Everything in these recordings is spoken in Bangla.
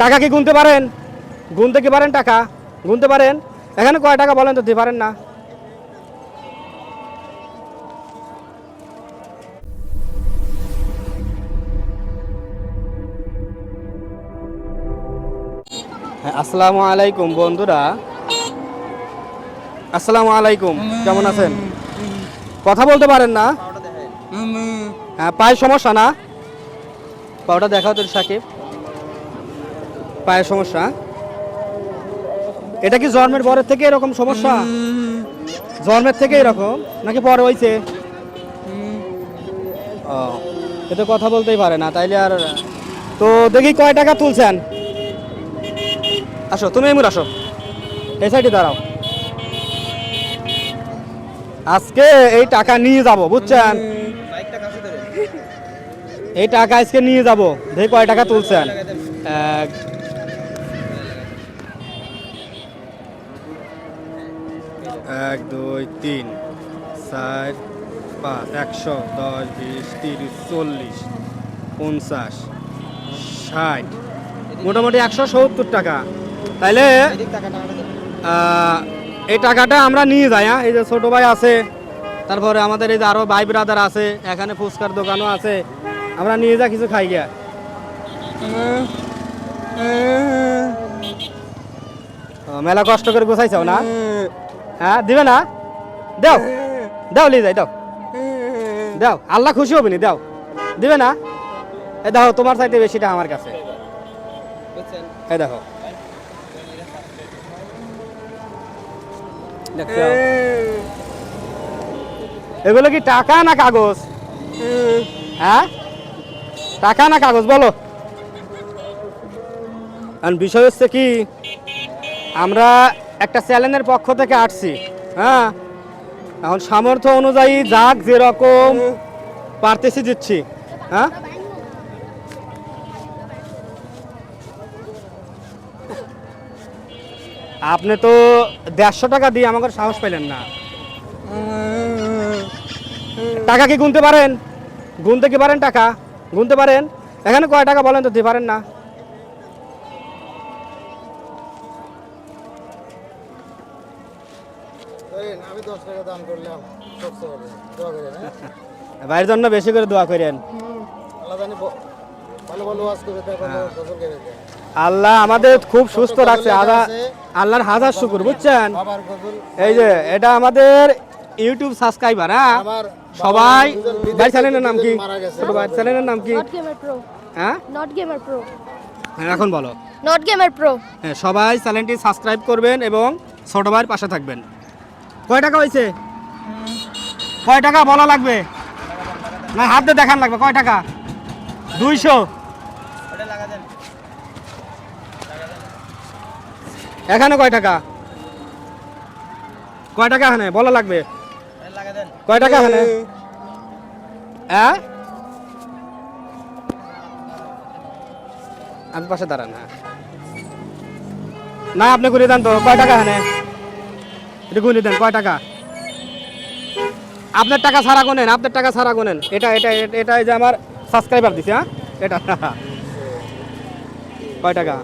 টাকা কি গুনতে পারেন? গুনতে কি পারেন? টাকা গুনতে পারেন? এখানে কয় টাকা বলেন তো, দিতে পারেন না? হ্যাঁ, আসসালামু আলাইকুম বন্ধুরা। আসসালামু আলাইকুম, কেমন আছেন? কথা বলতে পারেন না? হ্যাঁ, পায়ের সমস্যা না? পাওটা দেখাও তোর সাকিব, পায়ের সমস্যা। এটা কি জন্মের পরের থেকে এরকম সমস্যা? জন্মের থেকে এরকম নাকি পরে হয়েছে? ও, এ তো কথা বলতেই পারে না, তাইলে আর। তো দেখি কয় টাকা তুলছেন। আসো, তুমি এমন আসো, এই সাইডে দাঁড়াও। আজকে এই টাকা নিয়ে যাব, বুঝছেন? এই টাকা আজকে নিয়ে যাব। দেখি কয় টাকা তুলছেন। এক, এক, দুই, তিন, চার, পাঁচ, 100, 10, 20, 30, 40, 50, 60, মোটামুটি 170 টাকা। তাইলে এই টাকাটা আমরা নিয়ে যাই। হ্যাঁ, এই যে ছোট ভাই আছে, তারপরে আমাদের এই যে আরো ভাই ব্রাদার আছে, এখানে ফুচকার দোকানও আছে, আমরা নিয়ে যা কিছু খাই গিয়া। মেলা কষ্ট করে গোছাইছাও না? হ্যাঁ, দিবে না? দাও দাও, নিয়ে যাই, দাও দাও, আল্লাহ খুশি হবে নি, দাও। দিবে না? এই দেখো, তোমার চাইতে বেশিটা আমার কাছে। এই দেখো, দেখছো? এগুলো কি টাকা না কাগজ? হ্যাঁ, টাকা না কাগজ বলো? আর বিষয় হচ্ছে কি, আমরা একটা চ্যানেলের পক্ষ থেকে আসছি। হ্যাঁ, এখন সামর্থ্য অনুযায়ী যাক যেরকম পারতেছি দিচ্ছি। হ্যাঁ, আপনি তো 150 টাকা দিয়ে আমাকে সাহস পেলেন না। টাকা কি গুনতে পারেন? গুনতে কি পারেন? টাকা গুনতে পারেন? এখানে কয় টাকা বলেন তো, দিতে পারেন না? আমি 10 টাকা দান করলাম, দোয়া করেন। ভাইয়ের জন্য বেশি করে দোয়া করেন। আল্লাহ জানি ভালো ভালো ওয়াজ করে দেয়, ভালো গজল গাইবে দেয়। আল্লাহ আমাদের খুব সুস্থ রাখছে, আল্লাহর হাজার শুকুর, বুঝছেন? বাবার গজল এই যে এটা আমাদের ইউটিউব সাবস্ক্রাইবার। হ্যাঁ, আমার সবাই। দুজন ভাই চ্যানেলের নাম কি? মারা গেছে। ছোট ভাই চ্যানেলের নাম কি? Not gamer pro. হ্যাঁ, নট গেমার প্রো। হ্যাঁ, এখন বলো। Not gamer pro. হ্যাঁ, সবাই চ্যানেলটি সাবস্ক্রাইব করবেন এবং ছোট ভাইয়ের পাশে থাকবেন। কয় টাকা হয়েছে? কয় টাকা বলা লাগবে না, হাত দিয়ে দেখান লাগবে? কয় টাকা? 200। এখানে কয় টাকা? কয় টাকা এখানে বলা লাগবে? কয় টাকা এখানে? হ্যাঁ, আমি পাশে দাঁড়ান। হ্যাঁ, না, আপনি ঘুরে দেন তো, কয় টাকা এখানে? এটা গুনে দেন, কয় টাকা? আপনার টাকা ছাড়া গোনেন, আপনার টাকা ছাড়া গোনেন। এটা এটা এটা এই যে আমার সাবস্ক্রাইবার দিছে। হ্যাঁ, এটা কয় টাকা?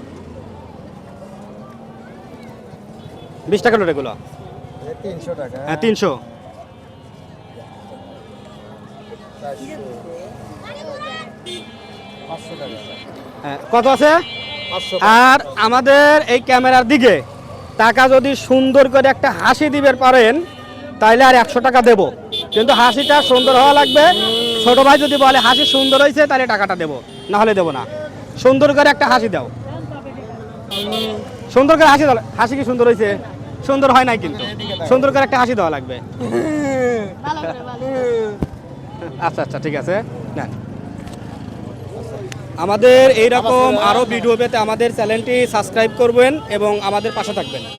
20 টাকা নোট এগুলো। 300 টাকা। হ্যাঁ, 300। 500 টাকা। হ্যাঁ, কত আছে? 500 আর আমাদের এই ক্যামেরার দিকে টাকা যদি সুন্দর করে একটা হাসি দিবে পারেন, তাইলে আর 100 টাকা দেবো। কিন্তু হাসিটা সুন্দর হওয়া লাগবে। ছোট ভাই যদি বলে হাসি সুন্দর হয়েছে, তাহলে টাকাটা দেবো, না হলে দেবো না। সুন্দর করে একটা হাসি দাও, সুন্দর করে হাসি দাও। হাসি কি সুন্দর হয়েছে? সুন্দর হয় নাই, কিন্তু সুন্দর করে একটা হাসি দেওয়া লাগবে। ভালো করে ভালো। আচ্ছা আচ্ছা, ঠিক আছে, নেন। আমাদের এইরকম আরও ভিডিও পেতে আমাদের চ্যানেলটি সাবস্ক্রাইব করবেন এবং আমাদের পাশে থাকবেন।